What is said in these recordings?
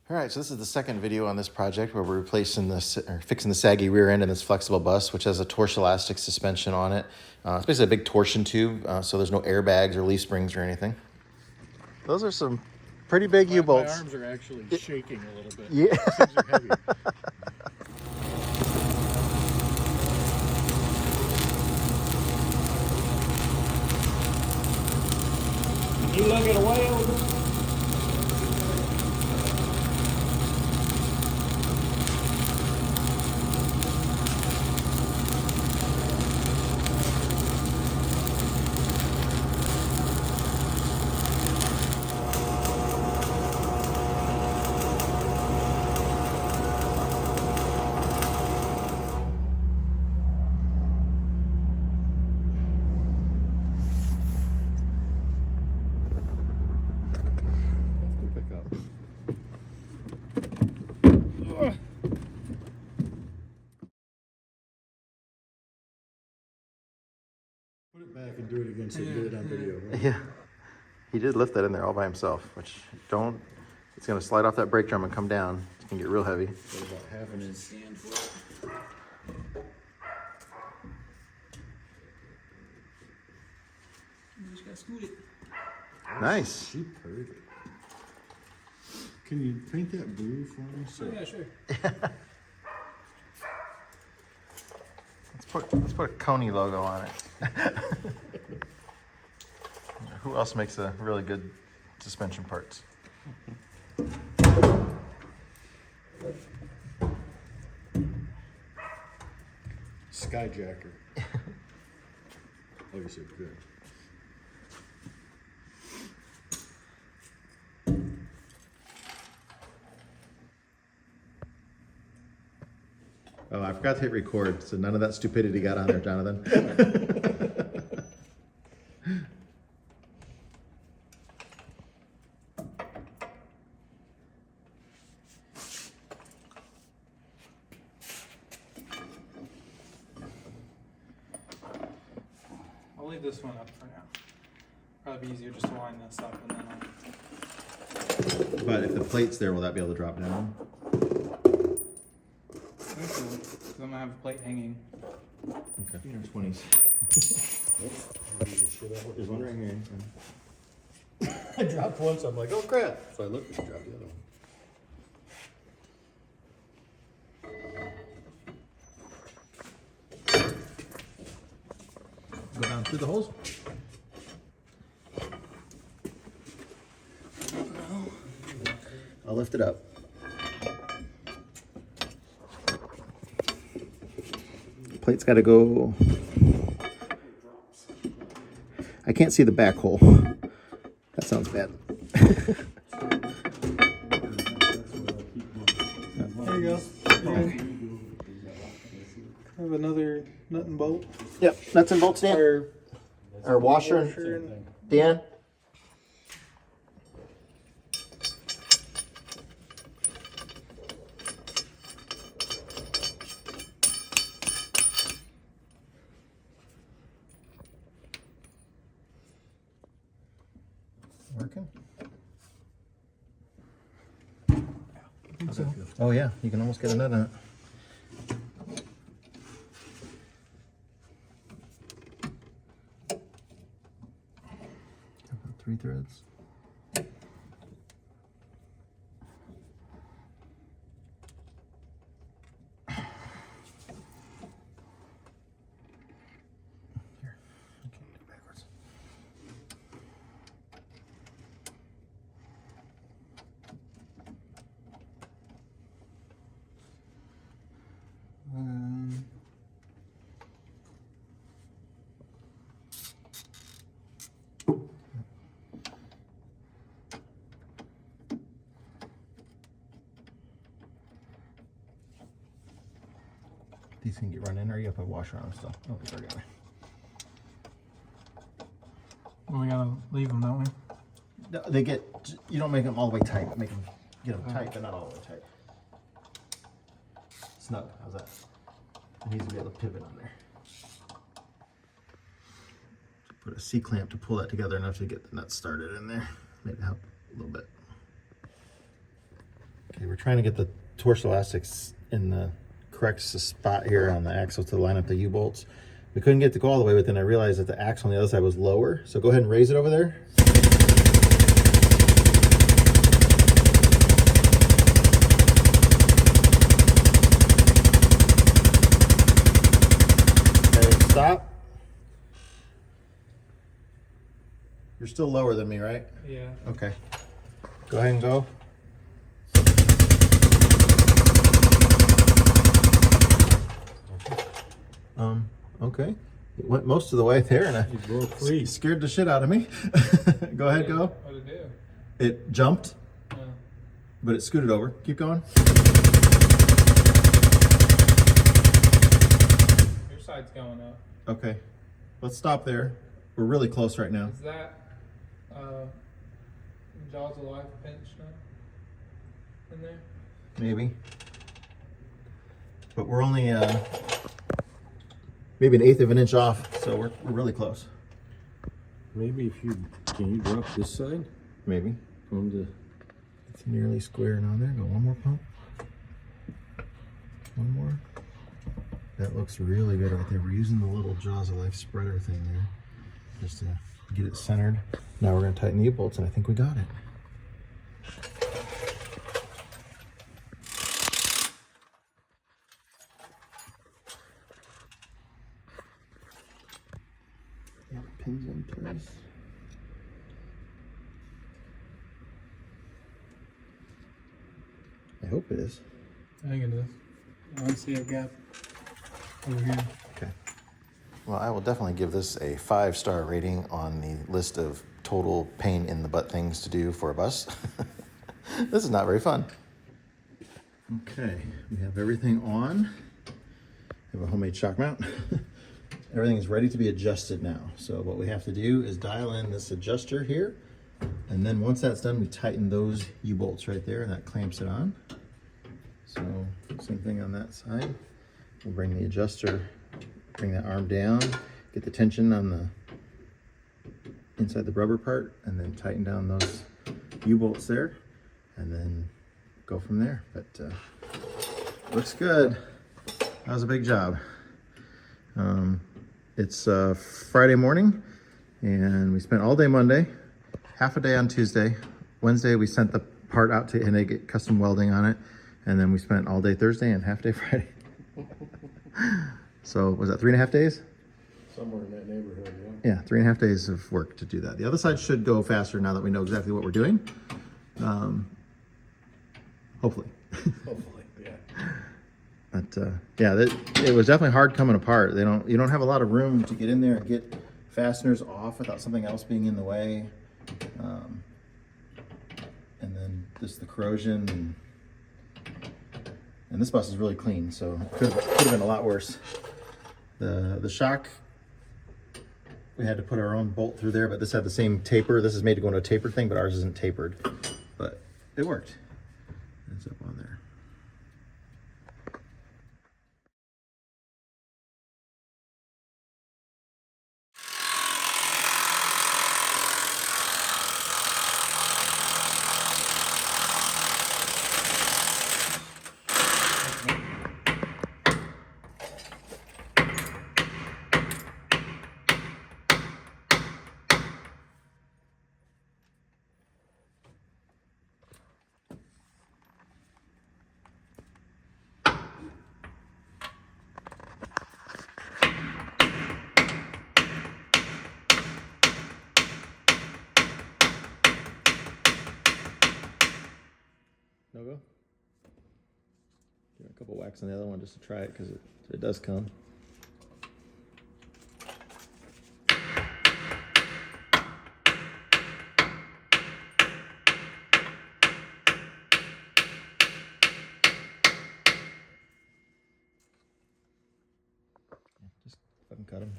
All right, so this is the second video on this project where we're replacing this, or fixing the saggy rear end in this Flxible bus, which has a Torsilastic suspension on it. It's basically a big torsion tube, so there's no airbags or leaf springs or anything. Those are some pretty big U-bolts. My arms are actually shaking a little bit. Yeah. Things are heavy. You look at a whale. Put it back and do it again so you get it on video. Right? Yeah. He did lift that in there all by himself, which it's going to slide off that brake drum and come down. It can get real heavy. So about half an inch stand for it. You just got to scoot it. Nice. Superb. Can you paint that blue for me? So yeah, sure. Let's put a Coney logo on it. Who else makes a really good suspension parts? Skyjacker. Oh, you said good. Oh, I forgot to hit record, so none of that stupidity got on there, Jonathan. I'll leave this one up for now. Probably be easier just to line this up and then But if the plate's there, will that be able to drop down? because I'm gonna have a plate hanging. Okay. 20s. There's one right here. I dropped one, so I'm like, oh crap. So I looked and dropped the other one. Go down through the holes. I'll lift it up. Plate's got to go. I can't see the back hole. That sounds bad. There you go. Have another nut and bolt. Yep, nuts and bolts, Dan. Or washer and Dan. Working? Oh yeah, you can almost get a nut on it. 3 threads. Here, I can't do it backwards. These can get run in, or you have to put a washer on them still. Oh, it's already on there. Well, we gotta leave them, don't we? No, they get, you don't make them all the way tight, make them, get them tight, but not all the way tight. Snug, how's that? It needs to be able to pivot on there. Put a C-clamp to pull that together enough to get the nuts started in there. Maybe help a little bit. Okay. Okay, we're trying to get the Torsilastics in the correct spot here on the axle to line up the U-bolts. We couldn't get to go all the way, but then I realized that the axle on the other side was lower. So go ahead and raise it over there. Okay, stop. You're still lower than me, right? Yeah. Okay. Go ahead and go. Okay. It went most of the way there and You broke free. scared the shit out of me. Go ahead, go. What did it It jumped, do? but it scooted over. Keep going. Your side's going up. Okay. Let's stop there. We're really close right now. Is that jaws of life pinch now in there? Maybe. But we're only maybe 1/8 of an inch off, so we're really close. Maybe if you, can you drop this side Maybe. from the, It's nearly square now. There, go one more pump. One more. That looks really good right there. We're using the little jaws of life spreader thing there just to get it centered. Now we're going to tighten the U-bolts, and I think we got it. Yeah, pins in place. I hope it is. I think it is. I see a gap over here. Okay. Well, I will definitely give this a 5-star rating on the list of total pain in the butt things to do for a bus. This is not very fun. Okay, we have everything on. We have a homemade shock mount. Everything is ready to be adjusted now. So what we have to do is dial in this adjuster here. And then once that's done, we tighten those U-bolts right there, and that clamps it on. So same thing on that side. We'll bring the adjuster, bring that arm down, get the tension on the inside the rubber part, and then tighten down those U-bolts there, and then go from there. But looks good. That was a big job. It's Friday morning, and we spent all day Monday, half a day on Tuesday. Wednesday we sent the part out to and they get custom welding on it, and then we spent all day Thursday and half day Friday. So was that 3.5 days? somewhere in that neighborhood, yeah. Yeah, 3.5 days of work to do that. The other side should go faster now that we know exactly what we're doing. Hopefully. Hopefully, yeah. But yeah, it was definitely hard coming apart. You don't have a lot of room to get in there and get fasteners off without something else being in the way. And then just the corrosion, and this bus is really clean, so it could have been a lot worse. The shock, we had to put our own bolt through there, but this had the same taper. This is made to go into a taper thing, but ours isn't tapered. But it worked. It's up on there. No go? Give it a couple whacks on the other one just to try it, because it does come. Just fucking cut them.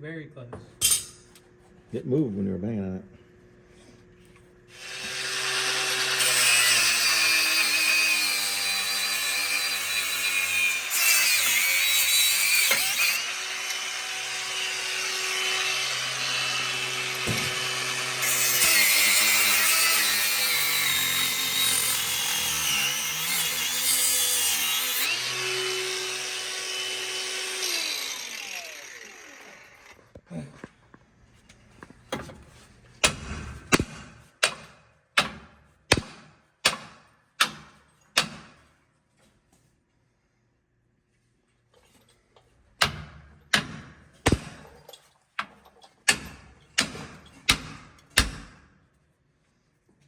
very close. It moved when you were banging on it.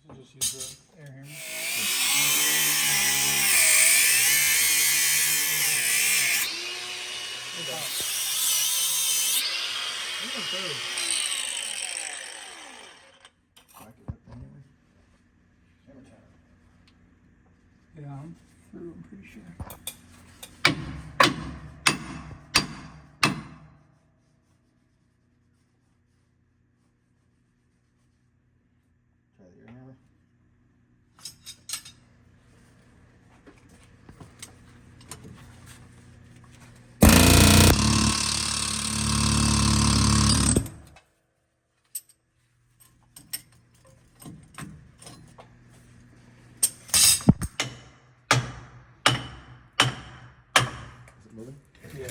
So just use the air hammer. Yeah, I'm through, I'm pretty sure. Try the air hammer. Is it moving? Yeah.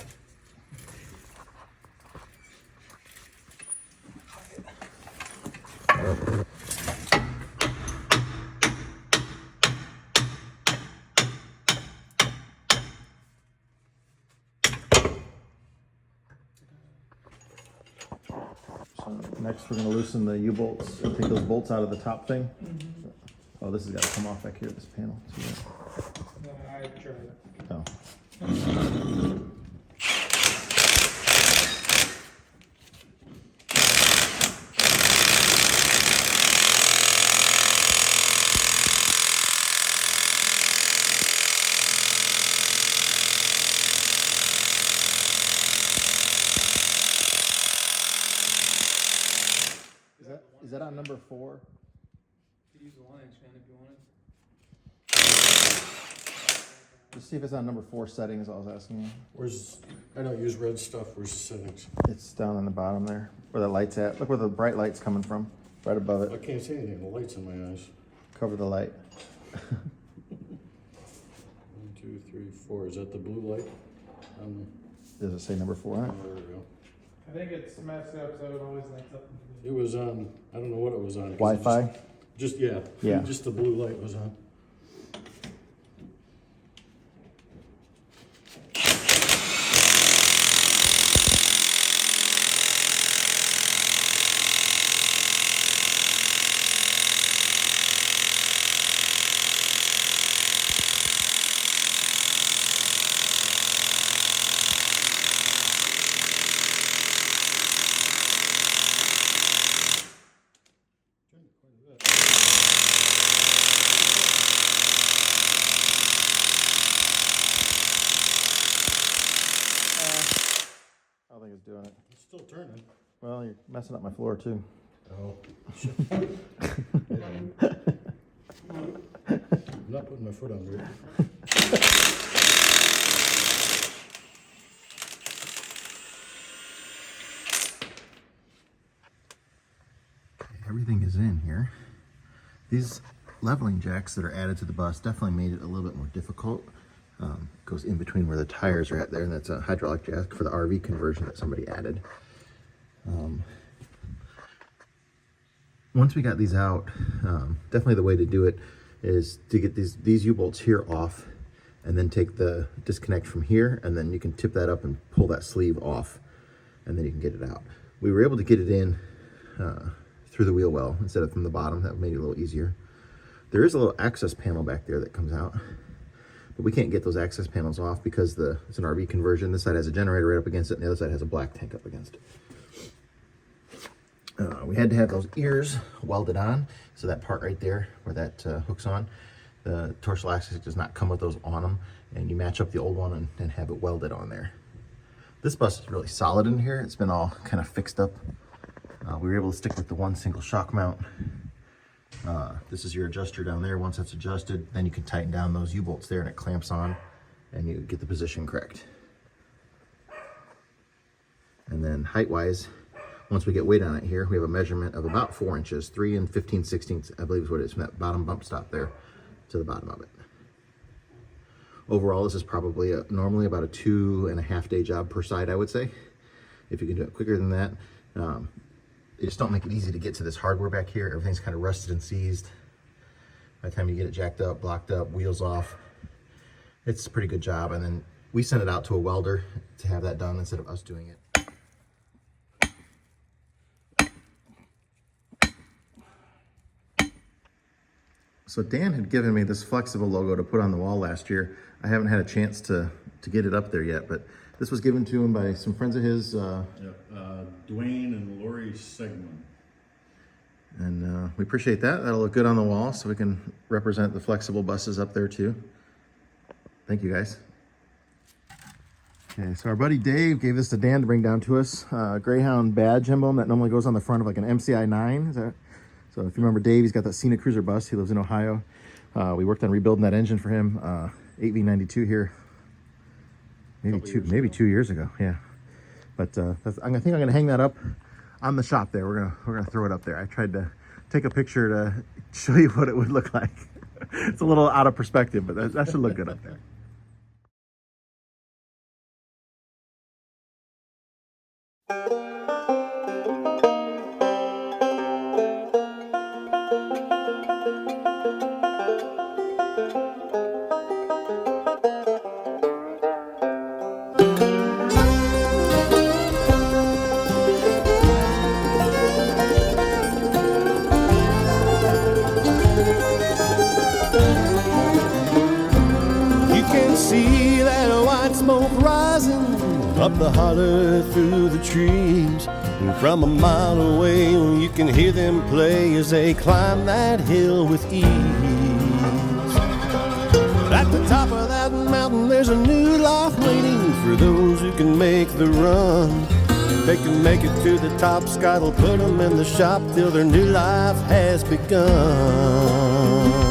So next we're going to loosen the U-bolts and take those bolts out of the top thing. Oh, this has got to come off back here, this panel. I tried it. Oh. Is that on number 4? You could use the 1-inch gun if you wanted. Just see if it's on number 4 settings, I was asking you. Where's, I don't use red stuff, where's the settings? It's down on the bottom there, where the light's at. Look where the bright light's coming from, right above I it. can't see anything, the light's in my eyes. Cover the light. 1, 2, 3, 4, is that the blue light? Does it say number 4 on it? There we go. I think it's messed up, so it always lights up. It was on, I don't know what it was on. 'cause it Wi-Fi? Just, yeah. Yeah. Just the blue light was on. I don't think it's doing it. It's still turning. Well, you're messing up my floor too. Oh. I'm not putting my foot under it. Everything is in here. These leveling jacks that are added to the bus definitely made it a little bit more difficult. Goes in between where the tires are at there, and that's a hydraulic jack for the RV conversion that somebody added. Once we got these out, definitely the way to do it is to get these U-bolts here off, and then take the disconnect from here, and then you can tip that up and pull that sleeve off, and then you can get it out. We were able to get it in through the wheel well instead of from the bottom. That made it a little easier. There is a little access panel back there that comes out, but we can't get those access panels off because it's an RV conversion. This side has a generator right up against it, and the other side has a black tank up against it. We had to have those ears welded on, so that part right there where that hooks on, the Torsilastic does not come with those on them, and you match up the old one and have it welded on there. This bus is really solid in here. It's been all kind of fixed up. We were able to stick with the one single shock mount. This is your adjuster down there. Once that's adjusted, then you can tighten down those U-bolts there and it clamps on and you get the position correct. And then height-wise, once we get weight on it here, we have a measurement of about 4 inches, 3 and 15/16, I believe is what it is, from that bottom bump stop there to the bottom of it. Overall, this is probably normally about a 2.5 day job per side, I would say. If you can do it quicker than that. They just don't make it easy to get to this hardware back here. Everything's kind of rusted and seized. By the time you get it jacked up, blocked up, wheels off, it's a pretty good job. And then we sent it out to a welder to have that done instead of us doing it. So Dan had given me this Flxible logo to put on the wall last year. I haven't had a chance to get it up there yet, but this was given to him by some friends of his. Dwayne and Lori Segman. And we appreciate that. That'll look good on the wall so we can represent the Flxible buses up there too. Thank you guys. Okay, so our buddy Dave gave this to Dan to bring down to us. Greyhound badge emblem that normally goes on the front of like an MCI 9. So if you remember Dave, he's got that Scenic Cruiser bus. He lives in Ohio. We worked on rebuilding that engine for him. 8V92 here. Maybe 2 years ago. Yeah. But I think I'm gonna hang that up on the shop there. We're gonna throw it up there. I tried to take a picture to show you what it would look like. It's a little out of perspective, but that should look good up there. See that white smoke rising up the holler through the trees, and from a mile away you can hear them play as they climb that hill with ease. But at the top of that mountain there's a new life waiting for those who can make the run. If they can make it to the top, Scott will put them in the shop till their new life has begun.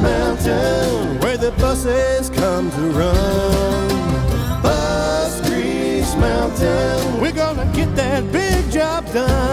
Mountain, where the buses come to run. Bus Grease Mountain, we're gonna get that big job done.